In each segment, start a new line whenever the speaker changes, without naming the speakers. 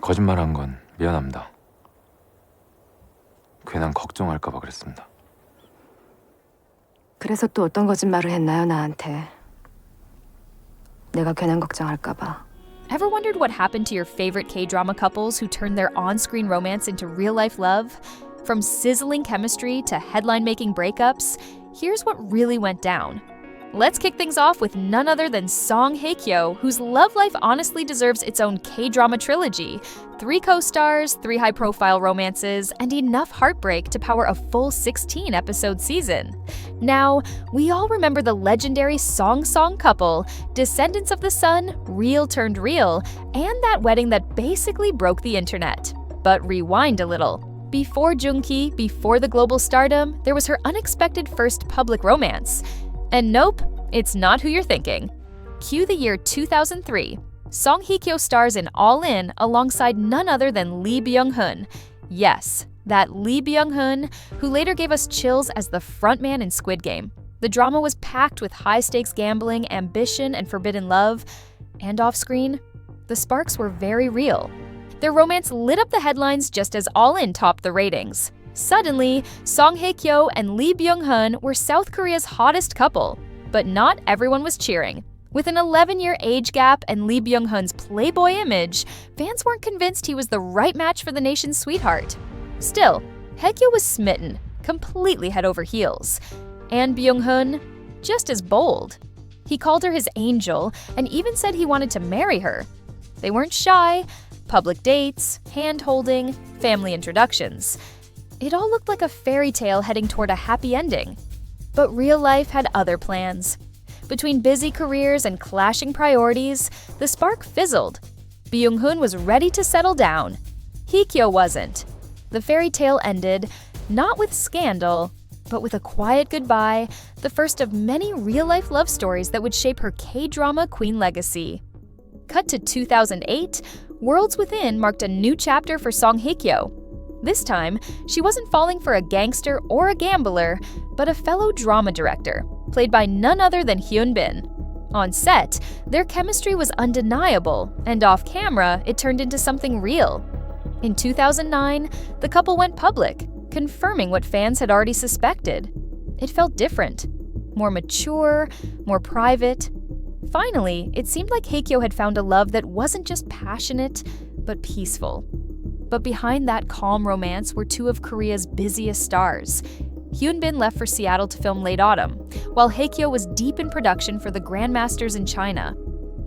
거짓말한 건 미안합니다. 괜한 걱정할까 봐 그랬습니다.
그래서 또 어떤 거짓말을 했나요, 나한테? 내가 괜한 걱정할까 봐.
Ever wondered what happened to your favorite K-drama couples who turned their on-screen romance into real-life love? From sizzling chemistry to headline-making breakups, here's what really went down. Let's kick things off with none other than Song Hye-kyo, whose love life honestly deserves its own K-drama trilogy. 3 co-stars, 3 high-profile romances, and enough heartbreak to power a full 16-episode season. Now, we all remember the legendary Song couple, descendants of the sun, real turned real, and that wedding that basically broke the internet. But rewind a little. Before Joong-ki, before the global stardom, there was her unexpected first public romance. And nope, it's not who you're thinking. Cue the year 2003. Song Hye-kyo stars in All In alongside none other than Lee Byung-hun. Yes, that Lee Byung-hun, who later gave us chills as the frontman in Squid Game. The drama was packed with high-stakes gambling, ambition, and forbidden love. And off-screen, the sparks were very real. Their romance lit up the headlines just as All In topped the ratings. Suddenly, Song Hye-kyo and Lee Byung-hun were South Korea's hottest couple. But not everyone was cheering. With an 11-year age gap and Lee Byung-hun's playboy image, fans weren't convinced he was the right match for the nation's sweetheart. Still, Hye-kyo was smitten, completely head over heels. And Byung-hun, just as bold. He called her his angel and even said he wanted to marry her. They weren't shy. Public dates, hand-holding, family introductions. It all looked like a fairy tale heading toward a happy ending. But real life had other plans. Between busy careers and clashing priorities, the spark fizzled. Byung-hun was ready to settle down. Hye-kyo wasn't. The fairy tale ended, not with scandal, but with a quiet goodbye, the first of many real-life love stories that would shape her K-drama queen legacy. Cut to 2008, Worlds Within marked a new chapter for Song Hye-kyo. This time, she wasn't falling for a gangster or a gambler, but a fellow drama director, played by none other than Hyun-bin. On set, their chemistry was undeniable, and off-camera, it turned into something real. In 2009, the couple went public, confirming what fans had already suspected. It felt different, more mature, more private. Finally, it seemed like Hye-kyo had found a love that wasn't just passionate, but peaceful. But behind that calm romance were 2 of Korea's busiest stars. Hyun-bin left for Seattle to film Late Autumn, while Hye-kyo was deep in production for the Grandmasters in China.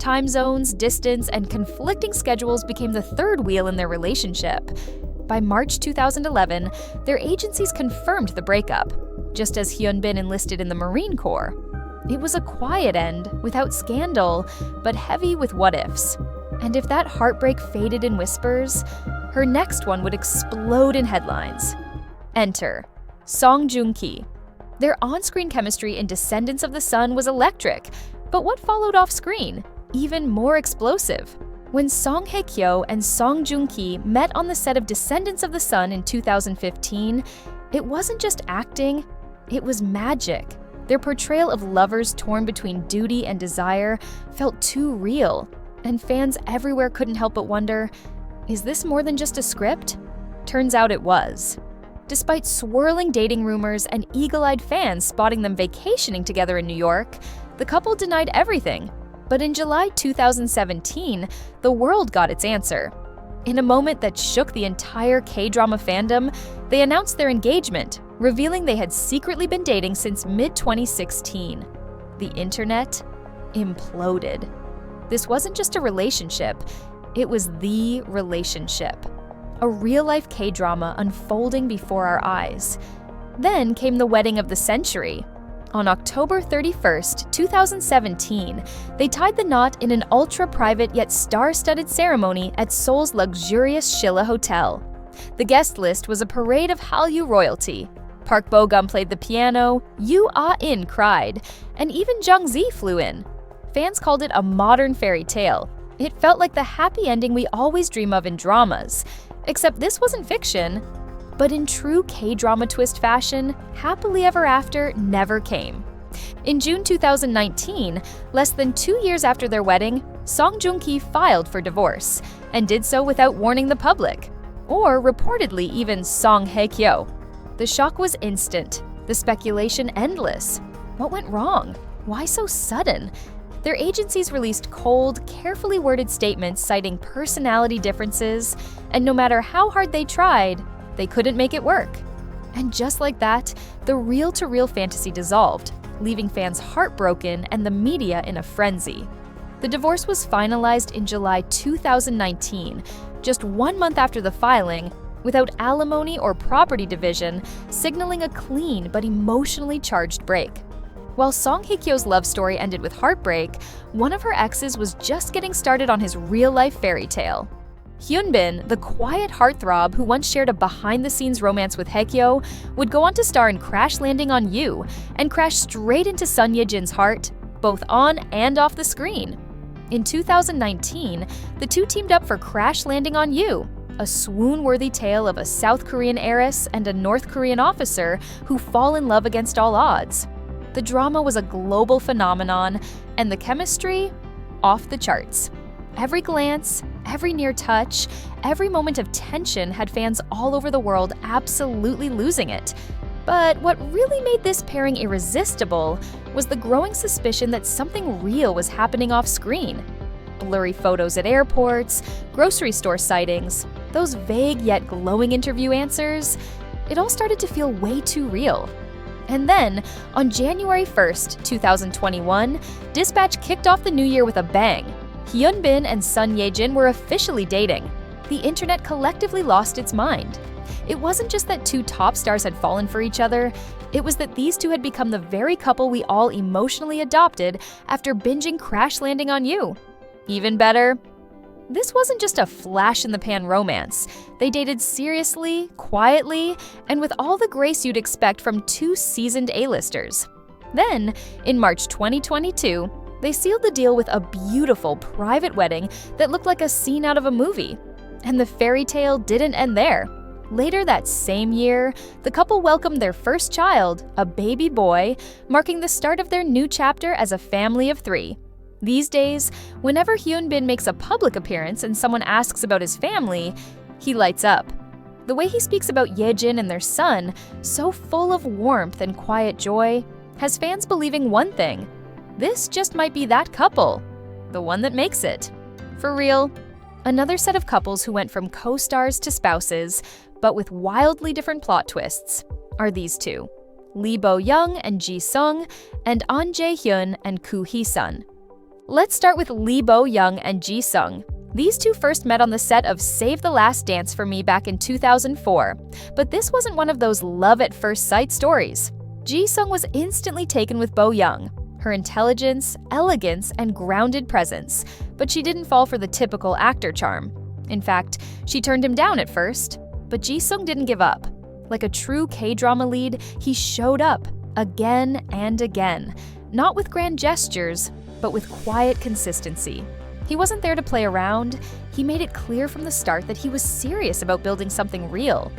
Time zones, distance, and conflicting schedules became the third wheel in their relationship. By March 2011, their agencies confirmed the breakup, just as Hyun-bin enlisted in the Marine Corps. It was a quiet end, without scandal, but heavy with what-ifs. And if that heartbreak faded in whispers, her next one would explode in headlines. Enter Song Joong-ki. Their on-screen chemistry in Descendants of the Sun was electric, but what followed off-screen? Even more explosive. When Song Hye-kyo and Song Joong-ki met on the set of Descendants of the Sun in 2015, it wasn't just acting, it was magic. Their portrayal of lovers torn between duty and desire felt too real, and fans everywhere couldn't help but wonder, is this more than just a script? Turns out it was. Despite swirling dating rumors and eagle-eyed fans spotting them vacationing together in New York, the couple denied everything. But in July 2017, the world got its answer. In a moment that shook the entire K-drama fandom, they announced their engagement, revealing they had secretly been dating since mid-2016. The internet imploded. This wasn't just a relationship, it was the relationship. A real-life K-drama unfolding before our eyes. Then came the wedding of the century. On October 31st, 2017, they tied the knot in an ultra-private yet star-studded ceremony at Seoul's luxurious Shilla Hotel. The guest list was a parade of Hallyu royalty. Park Bo-gum played the piano, Yoo Ah-in cried, and even Jung Zi flew in. Fans called it a modern fairy tale. It felt like the happy ending we always dream of in dramas. Except this wasn't fiction. But in true K-drama twist fashion, happily ever after never came. In June 2019, less than 2 years after their wedding, Song Joong-ki filed for divorce and did so without warning the public, or reportedly even Song Hye-kyo. The shock was instant, the speculation endless. What went wrong? Why so sudden? Their agencies released cold, carefully worded statements citing personality differences, and no matter how hard they tried, they couldn't make it work. And just like that, the reel-to-reel fantasy dissolved, leaving fans heartbroken and the media in a frenzy. The divorce was finalized in July 2019, just 1 month after the filing, without alimony or property division, signaling a clean but emotionally charged break. While Song Hye-kyo's love story ended with heartbreak, one of her exes was just getting started on his real-life fairy tale. Hyunbin, the quiet heartthrob who once shared a behind-the-scenes romance with Hye-kyo, would go on to star in Crash Landing on You and crash straight into Sun Ye-jin's heart, both on and off the screen. In 2019, the two teamed up for Crash Landing on You, a swoon-worthy tale of a South Korean heiress and a North Korean officer who fall in love against all odds. The drama was a global phenomenon, and the chemistry, off the charts. Every glance, every near touch, every moment of tension had fans all over the world absolutely losing it. But what really made this pairing irresistible was the growing suspicion that something real was happening off-screen. Blurry photos at airports, grocery store sightings, those vague yet glowing interview answers, it all started to feel way too real. And then, on January 1st, 2021, Dispatch kicked off the new year with a bang. Hyunbin and Sun Ye-jin were officially dating. The internet collectively lost its mind. It wasn't just that two top stars had fallen for each other, it was that these two had become the very couple we all emotionally adopted after binging Crash Landing on You. Even better, this wasn't just a flash-in-the-pan romance. They dated seriously, quietly, and with all the grace you'd expect from two seasoned A-listers. Then, in March 2022, they sealed the deal with a beautiful private wedding that looked like a scene out of a movie. And the fairy tale didn't end there. Later that same year, the couple welcomed their first child, a baby boy, marking the start of their new chapter as a family of 3. These days, whenever Hyunbin makes a public appearance and someone asks about his family, he lights up. The way he speaks about Ye-jin and their son, so full of warmth and quiet joy, has fans believing one thing: this just might be that couple, the one that makes it. For real. Another set of couples who went from co-stars to spouses, but with wildly different plot twists, are these two: Lee Bo-young and Ji-sung, and An Jae-hyun and Koo Hee-sun. Let's start with Lee Bo-young and Ji-sung. These two first met on the set of Save the Last Dance for Me back in 2004, but this wasn't one of those love-at-first-sight stories. Ji-sung was instantly taken with Bo-young, her intelligence, elegance, and grounded presence, but she didn't fall for the typical actor charm. In fact, she turned him down at first, but Ji-sung didn't give up. Like a true K-drama lead, he showed up, again and again, not with grand gestures, but with quiet consistency. He wasn't there to play around. He made it clear from the start that he was serious about building something real.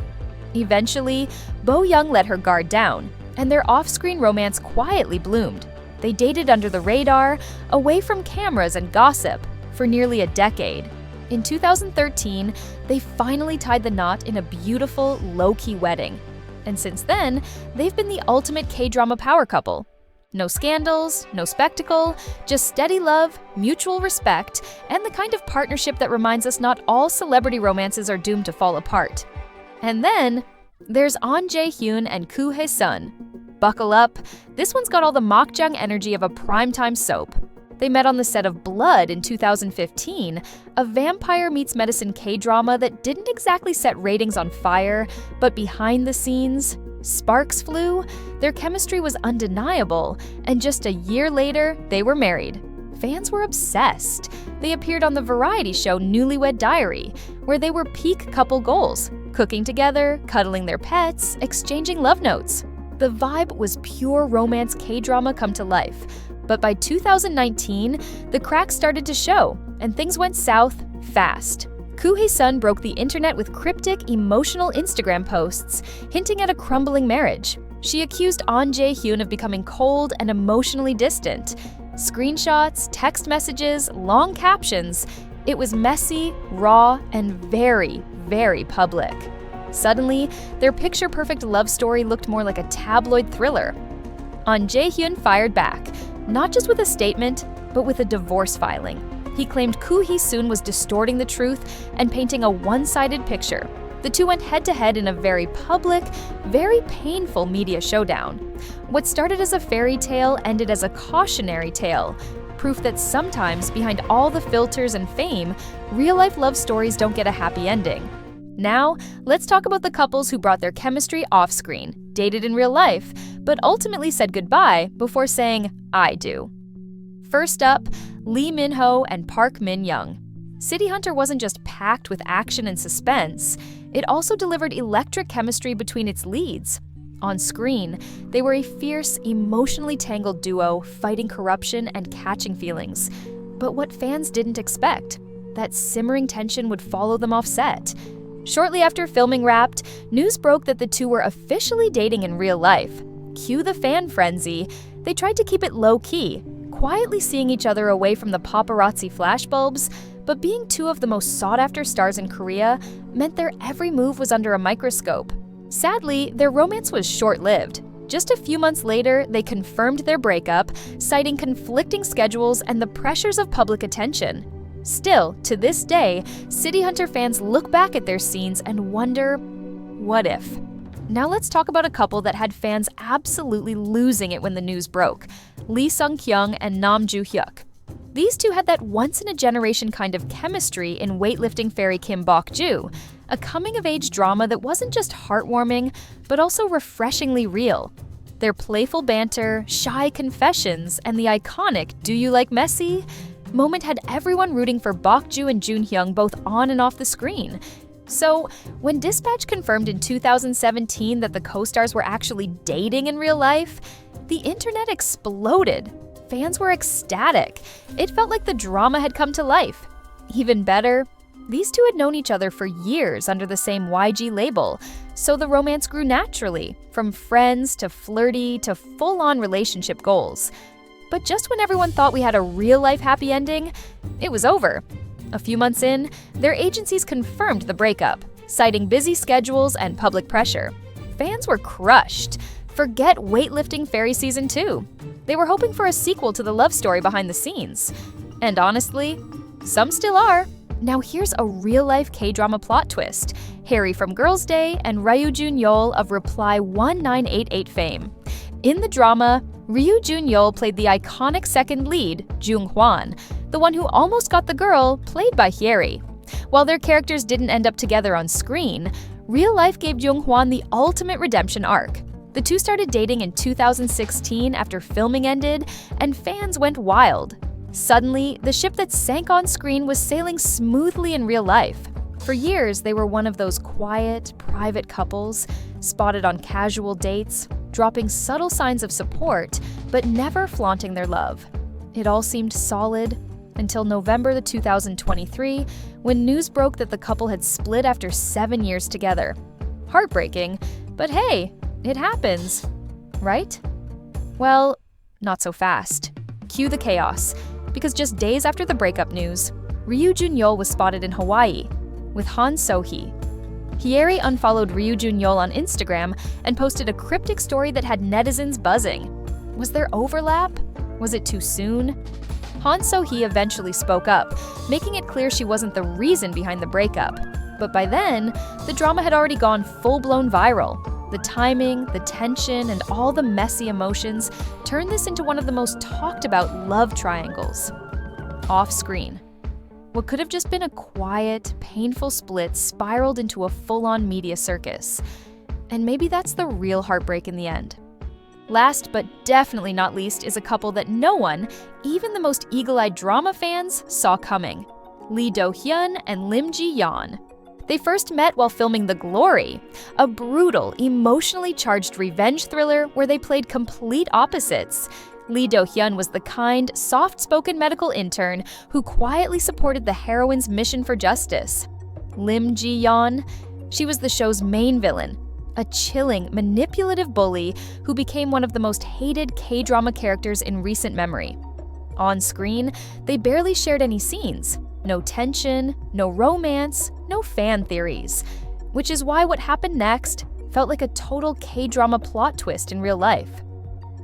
Eventually, Bo-young let her guard down, and their off-screen romance quietly bloomed. They dated under the radar, away from cameras and gossip, for nearly a decade. In 2013, they finally tied the knot in a beautiful, low-key wedding. And since then, they've been the ultimate K-drama power couple. No scandals, no spectacle, just steady love, mutual respect, and the kind of partnership that reminds us not all celebrity romances are doomed to fall apart. And then, there's An Jae-hyun and Koo Hee-sun. Buckle up, this one's got all the makjang energy of a primetime soap. They met on the set of Blood in 2015, a vampire meets medicine K-drama that didn't exactly set ratings on fire, but behind the scenes, sparks flew, their chemistry was undeniable, and just a year later, they were married. Fans were obsessed. They appeared on the variety show Newlywed Diary, where they were peak couple goals, cooking together, cuddling their pets, exchanging love notes. The vibe was pure romance K-drama come to life. But by 2019, the cracks started to show, and things went south fast. Koo Hee-sun broke the internet with cryptic, emotional Instagram posts, hinting at a crumbling marriage. She accused An Jae-hyun of becoming cold and emotionally distant. Screenshots, text messages, long captions. It was messy, raw, and very, very public. Suddenly, their picture-perfect love story looked more like a tabloid thriller. Ji-yeon fired back, not just with a statement, but with a divorce filing. He claimed Koo Hee-soon was distorting the truth and painting a one-sided picture. The two went head-to-head in a very public, very painful media showdown. What started as a fairy tale ended as a cautionary tale, proof that sometimes, behind all the filters and fame, real-life love stories don't get a happy ending. Now, let's talk about the couples who brought their chemistry off-screen, dated in real life, but ultimately said goodbye before saying, "I do." First up, Lee Min-ho and Park Min-young. City Hunter wasn't just packed with action and suspense, it also delivered electric chemistry between its leads. On screen, they were a fierce, emotionally tangled duo fighting corruption and catching feelings. But what fans didn't expect, that simmering tension would follow them off set. Shortly after filming wrapped, news broke that the two were officially dating in real life. Cue the fan frenzy. They tried to keep it low-key, quietly seeing each other away from the paparazzi flashbulbs, but being two of the most sought-after stars in Korea meant their every move was under a microscope. Sadly, their romance was short-lived. Just a few months later, they confirmed their breakup, citing conflicting schedules and the pressures of public attention. Still, to this day, City Hunter fans look back at their scenes and wonder, what if? Now let's talk about a couple that had fans absolutely losing it when the news broke, Lee Sung-kyung and Nam joo-hyuk. These two had that once-in-a-generation kind of chemistry in weightlifting fairy Kim Bok-joo, a coming-of-age drama that wasn't just heartwarming, but also refreshingly real. Their playful banter, shy confessions, and the iconic "Do you like messy?" moment had everyone rooting for Bok-joo and Joon-hyung both on and off the screen. So, when Dispatch confirmed in 2017 that the co-stars were actually dating in real life, the internet exploded. Fans were ecstatic. It felt like the drama had come to life. Even better, these two had known each other for years under the same YG label, so the romance grew naturally, from friends to flirty to full-on relationship goals. But just when everyone thought we had a real-life happy ending, it was over. A few months in, their agencies confirmed the breakup, citing busy schedules and public pressure. Fans were crushed. Forget weightlifting fairy season 2. They were hoping for a sequel to the love story behind the scenes. And honestly, some still are. Now here's a real-life K-drama plot twist. Harry from Girls' Day and Ryu Jun-yeol of Reply 1988 fame. In the drama, Ryu Jun-yeol played the iconic second lead, Jung-hwan, the one who almost got the girl, played by Hyeri. While their characters didn't end up together on screen, real life gave Jung-hwan the ultimate redemption arc. The two started dating in 2016 after filming ended, and fans went wild. Suddenly, the ship that sank on screen was sailing smoothly in real life. For years, they were one of those quiet, private couples, spotted on casual dates, dropping subtle signs of support, but never flaunting their love. It all seemed solid until November 2023, when news broke that the couple had split after 7 years together. Heartbreaking, but hey, it happens, right? Well, not so fast. Cue the chaos, because just days after the breakup news, Ryu Jun-yeol was spotted in Hawaii with Han So-hee. Hyeri unfollowed Ryu Jun-yeol on Instagram and posted a cryptic story that had netizens buzzing. Was there overlap? Was it too soon? Han So-hee eventually spoke up, making it clear she wasn't the reason behind the breakup. But by then, the drama had already gone full-blown viral. The timing, the tension, and all the messy emotions turned this into one of the most talked-about love triangles. Off-screen. What could have just been a quiet, painful split spiraled into a full-on media circus. And maybe that's the real heartbreak in the end. Last but definitely not least is a couple that no one, even the most eagle-eyed drama fans, saw coming. Lee Do-hyun and Lim ji-yeon. They first met while filming The Glory, a brutal, emotionally charged revenge thriller where they played complete opposites. Lee Do-hyun was the kind, soft-spoken medical intern who quietly supported the heroine's mission for justice. Lim ji-yeon, she was the show's main villain, a chilling, manipulative bully who became one of the most hated K-drama characters in recent memory. On screen, they barely shared any scenes. No tension, no romance, no fan theories. Which is why what happened next felt like a total K-drama plot twist in real life.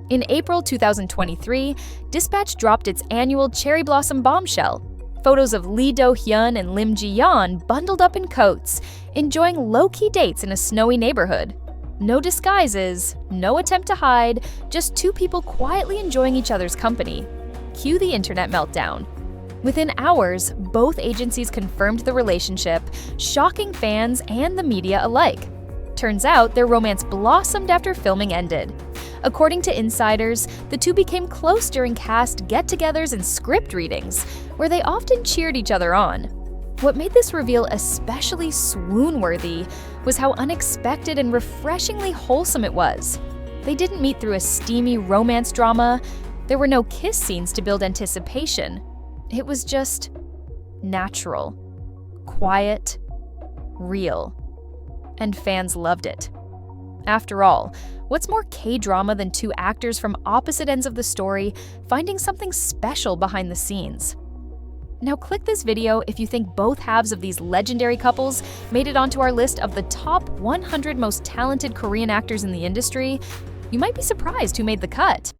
In April 2023, Dispatch dropped its annual cherry blossom bombshell. Photos of Lee Do-hyun and Lim Ji-yeon bundled up in coats, enjoying low-key dates in a snowy neighborhood. No disguises, no attempt to hide, just two people quietly enjoying each other's company. Cue the internet meltdown. Within hours, both agencies confirmed the relationship, shocking fans and the media alike. Turns out their romance blossomed after filming ended. According to insiders, the two became close during cast get-togethers and script readings, where they often cheered each other on. What made this reveal especially swoon-worthy was how unexpected and refreshingly wholesome it was. They didn't meet through a steamy romance drama. There were no kiss scenes to build anticipation. It was just natural, quiet, real. And fans loved it. After all, what's more K-drama than two actors from opposite ends of the story finding something special behind the scenes? Now click this video if you think both halves of these legendary couples made it onto our list of the top 100 most talented Korean actors in the industry. You might be surprised who made the cut.